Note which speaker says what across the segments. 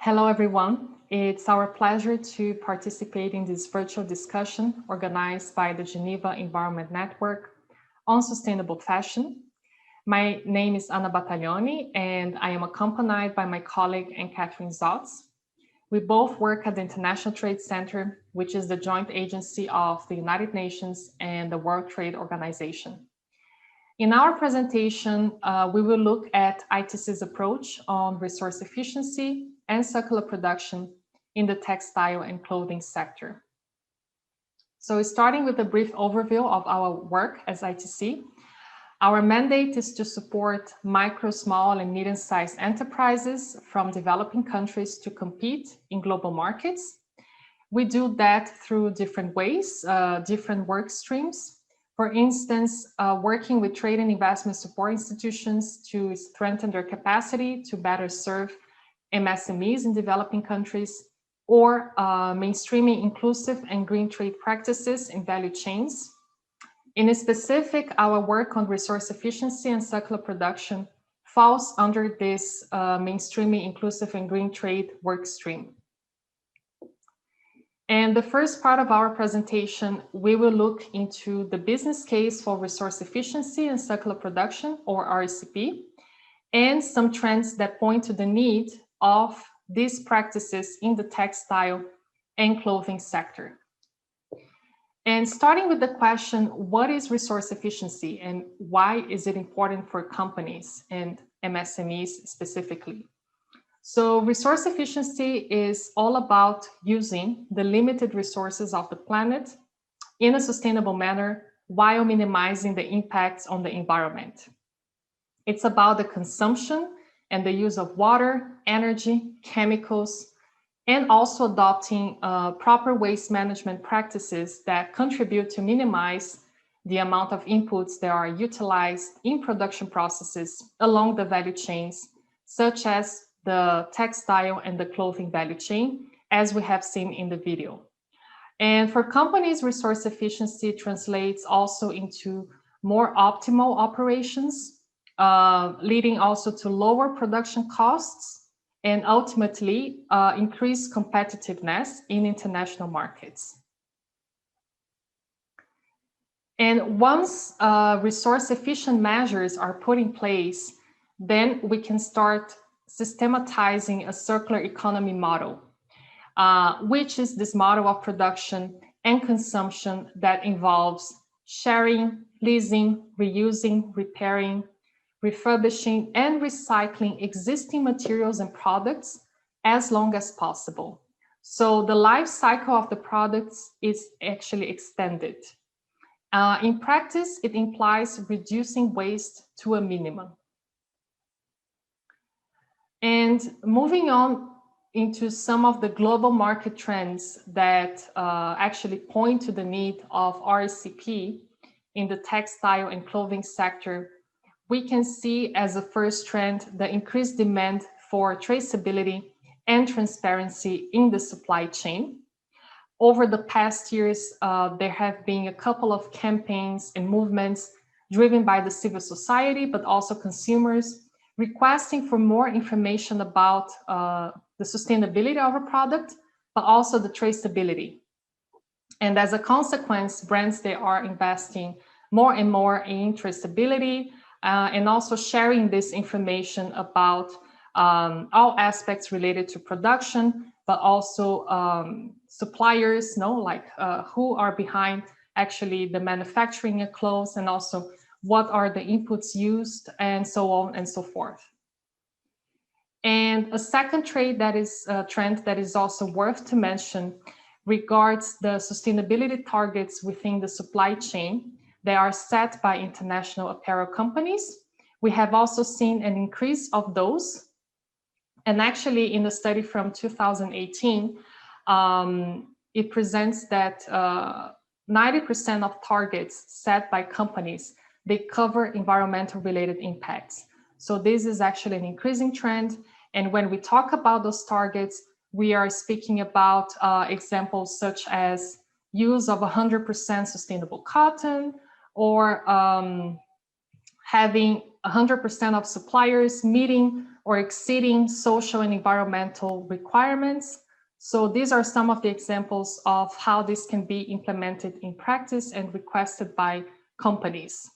Speaker 1: Hello, everyone. It's our pleasure to participate in this virtual discussion organized by the Geneva Environment Network on sustainable fashion. My name is Anna Batalhone, and I am accompanied by my colleague Ann-Kathrin Zotz. We both work at the International Trade Center, which is the joint agency of the United Nations and the World Trade Organization. In our presentation, we will look at ITC's approach on resource efficiency and circular production in the textile and clothing sector. So starting with a brief overview of our work as ITC, our mandate is to support micro, small, and medium-sized enterprises from developing countries to compete in global markets. We do that through different ways, different work streams. For instance, working with trade and investment support institutions to strengthen their capacity to better serve SMEs in developing countries, or mainstreaming inclusive and green trade practices in value chains. In specific, our work on resource efficiency and circular production falls under this mainstreaming inclusive and green trade work stream. And the first part of our presentation, we will look into the business case for resource efficiency and circular production, or RECP, and some trends that point to the need of these practices in the textile and clothing sector. And starting with the question, what is resource efficiency and why is it important for companies and SMEs specifically? So resource efficiency is all about using the limited resources of the planet in a sustainable manner while minimizing the impacts on the environment. It's about the consumption and the use of water, energy, chemicals, and also adopting proper waste management practices that contribute to minimize the amount of inputs that are utilized in production processes along the value chains, such as the textile and the clothing value chain, as we have seen in the video. And for companies, resource efficiency translates also into more optimal operations, leading also to lower production costs and ultimately increased competitiveness in international markets. And once resource efficient measures are put in place, then we can start systematizing a circular economy model, which is this model of production and consumption that involves sharing, leasing, reusing, repairing, refurbishing, and recycling existing materials and products as long as possible. So the life cycle of the products is actually extended. In practice, it implies reducing waste to a minimum. And moving on into some of the global market trends that actually point to the need of RECP in the textile and clothing sector, we can see as a first trend the increased demand for traceability and transparency in the supply chain. Over the past years, there have been a couple of campaigns and movements driven by the civil society, but also consumers, requesting for more information about the sustainability of a product, but also the traceability. And as a consequence, brands, they are investing more and more in traceability and also sharing this information about all aspects related to production, but also suppliers, like who are behind actually the manufacturing of clothes, and also what are the inputs used, and so on and so forth. And a second trend that is also worth to mention regards the sustainability targets within the supply chain that are set by international apparel companies. We have also seen an increase of those. And actually in a study from 2018, it presents that 90% of targets set by companies, they cover environmental related impacts. So this is actually an increasing trend. And when we talk about those targets, we are speaking about examples such as use of 100% sustainable cotton, or having 100% of suppliers meeting or exceeding social and environmental requirements. So these are some of the examples of how this can be implemented in practice and requested by companies.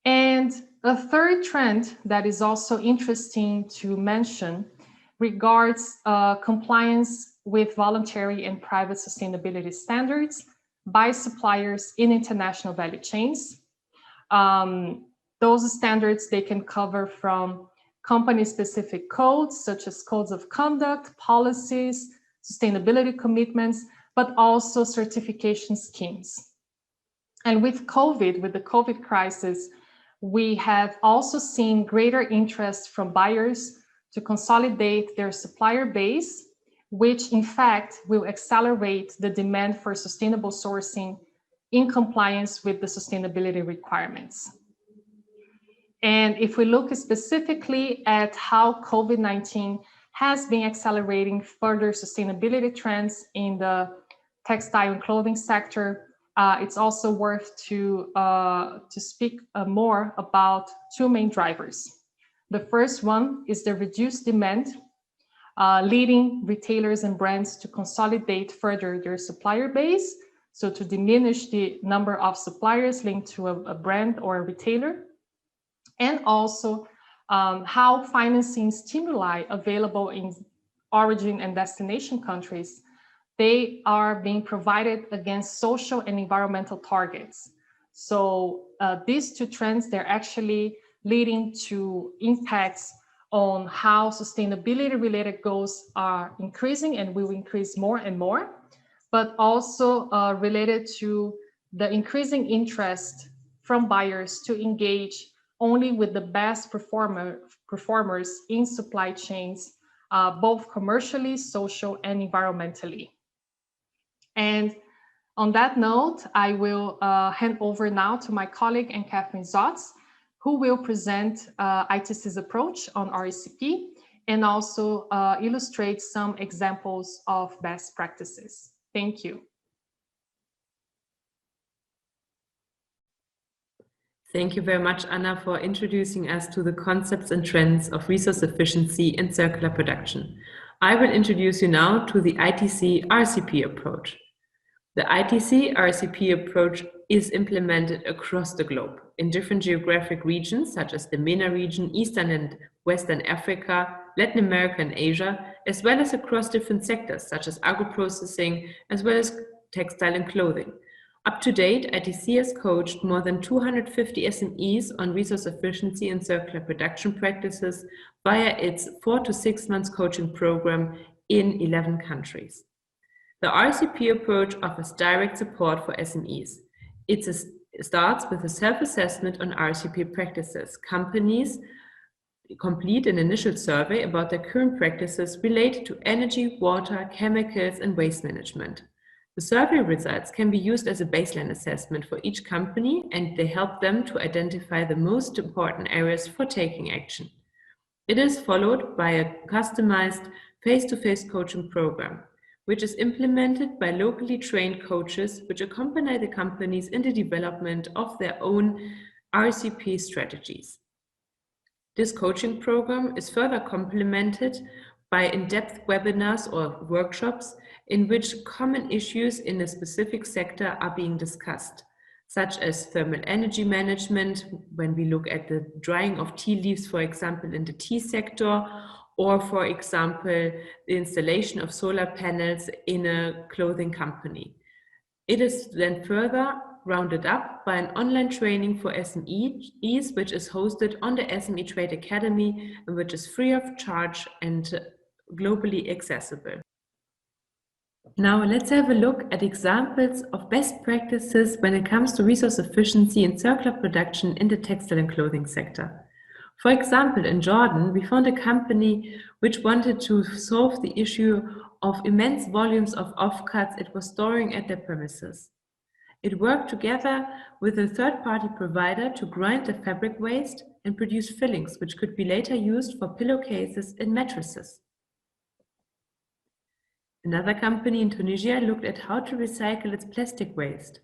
Speaker 1: And a third trend that is also interesting to mention regards compliance with voluntary and private sustainability standards by suppliers in international value chains. Those standards, they can cover from company-specific codes, such as codes of conduct, policies, sustainability commitments, but also certification schemes. And with the COVID crisis, we have also seen greater interest from buyers to consolidate their supplier base, which in fact will accelerate the demand for sustainable sourcing in compliance with the sustainability requirements. And if we look specifically at how COVID-19 has been accelerating further sustainability trends in the textile and clothing sector, it's also worth to speak more about two main drivers. The first one is the reduced demand, leading retailers and brands to consolidate further their supplier base, so to diminish the number of suppliers linked to a brand or a retailer, and also how financing stimuli available in origin and destination countries, they are being provided against social and environmental targets. So these two trends, they're actually leading to impacts on how sustainability related goals are increasing and will increase more and more, but also related to the increasing interest from buyers to engage only with the best performers in supply chains, both commercially, social, and environmentally. And on that note, I will hand over now to my colleague Ann-Kathrin Zotz, who will present ITC's approach on RECP and also illustrate some examples of best practices. Thank you.
Speaker 2: Thank you very much, Anna, for introducing us to the concepts and trends of resource efficiency and circular production. I will introduce you now to the ITC RECP approach. The ITC RECP approach is implemented across the globe in different geographic regions, such as the MENA region, Eastern and Western Africa, Latin America and Asia, as well as across different sectors, such as agro-processing, as well as textile and clothing. Up to date, ITC has coached more than 250 SMEs on resource efficiency and circular production practices via its 4 to 6 months coaching program in 11 countries. The RECP approach offers direct support for SMEs. It starts with a self-assessment on RECP practices. Companies complete an initial survey about their current practices related to energy, water, chemicals, and waste management. The survey results can be used as a baseline assessment for each company, and they help them to identify the most important areas for taking action. It is followed by a customized face-to-face coaching program, which is implemented by locally trained coaches which accompany the companies in the development of their own RECP strategies. This coaching program is further complemented by in-depth webinars or workshops in which common issues in a specific sector are being discussed, such as thermal energy management, when we look at the drying of tea leaves, for example, in the tea sector, or for example, the installation of solar panels in a clothing company. It is then further rounded up by an online training for SMEs, which is hosted on the SME Trade Academy, and which is free of charge and globally accessible. Now let's have a look at examples of best practices when it comes to resource efficiency and circular production in the textile and clothing sector. For example, in Jordan, we found a company which wanted to solve the issue of immense volumes of offcuts it was storing at their premises. It worked together with a third-party provider to grind the fabric waste and produce fillings, which could be later used for pillowcases and mattresses. Another company in Tunisia looked at how to recycle its plastic waste.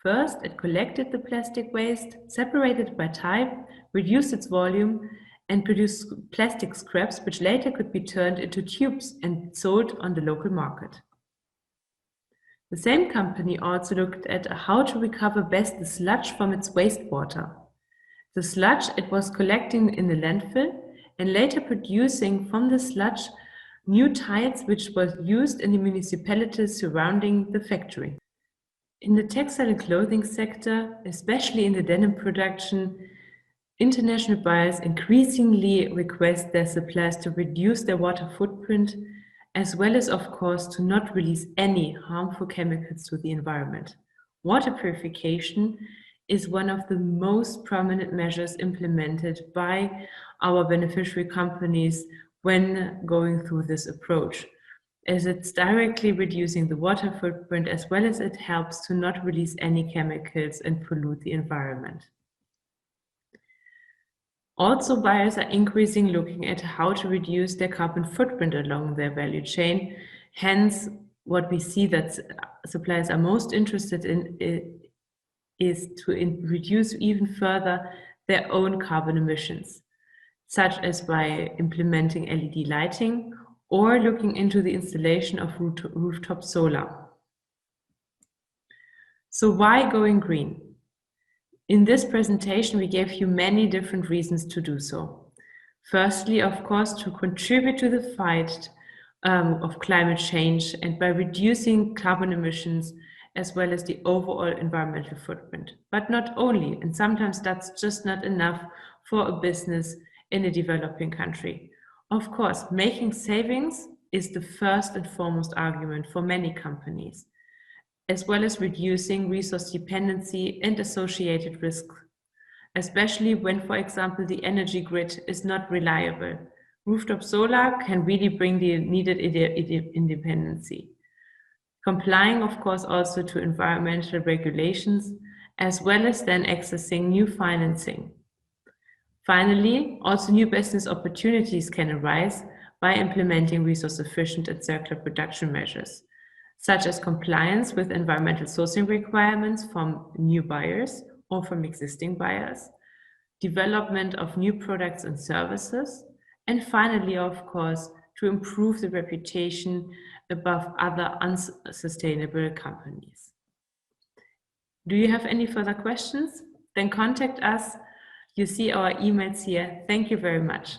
Speaker 2: First, it collected the plastic waste, separated it by type, reduced its volume, and produce plastic scraps which later could be turned into tubes and sold on the local market. The same company also looked at how to recover best the sludge from its wastewater. The sludge it was collecting in the landfill and later producing from the sludge new tiles which were used in the municipalities surrounding the factory. In the textile and clothing sector, especially in the denim production, international buyers increasingly request their suppliers to reduce their water footprint, as well as, of course, to not release any harmful chemicals to the environment. Water purification is one of the most prominent measures implemented by our beneficiary companies when going through this approach, as it's directly reducing the water footprint as well as it helps to not release any chemicals and pollute the environment. Also, buyers are increasingly looking at how to reduce their carbon footprint along their value chain. Hence, what we see that suppliers are most interested in is to reduce even further their own carbon emissions, such as by implementing LED lighting or looking into the installation of rooftop solar. So why going green? In this presentation, we gave you many different reasons to do so. Firstly, of course, to contribute to the fight of climate change and by reducing carbon emissions as well as the overall environmental footprint. But not only, and sometimes that's just not enough for a business in a developing country. Of course, making savings is the first and foremost argument for many companies, as well as reducing resource dependency and associated risks, especially when, for example, the energy grid is not reliable. Rooftop solar can really bring the needed independency. Complying, of course, also to environmental regulations, as well as then accessing new financing. Finally, also new business opportunities can arise by implementing resource-efficient and circular production measures, such as compliance with environmental sourcing requirements from new buyers or from existing buyers, development of new products and services, and finally, of course, to improve the reputation above other unsustainable companies. Do you have any further questions? Then contact us. You see our emails here. Thank you very much.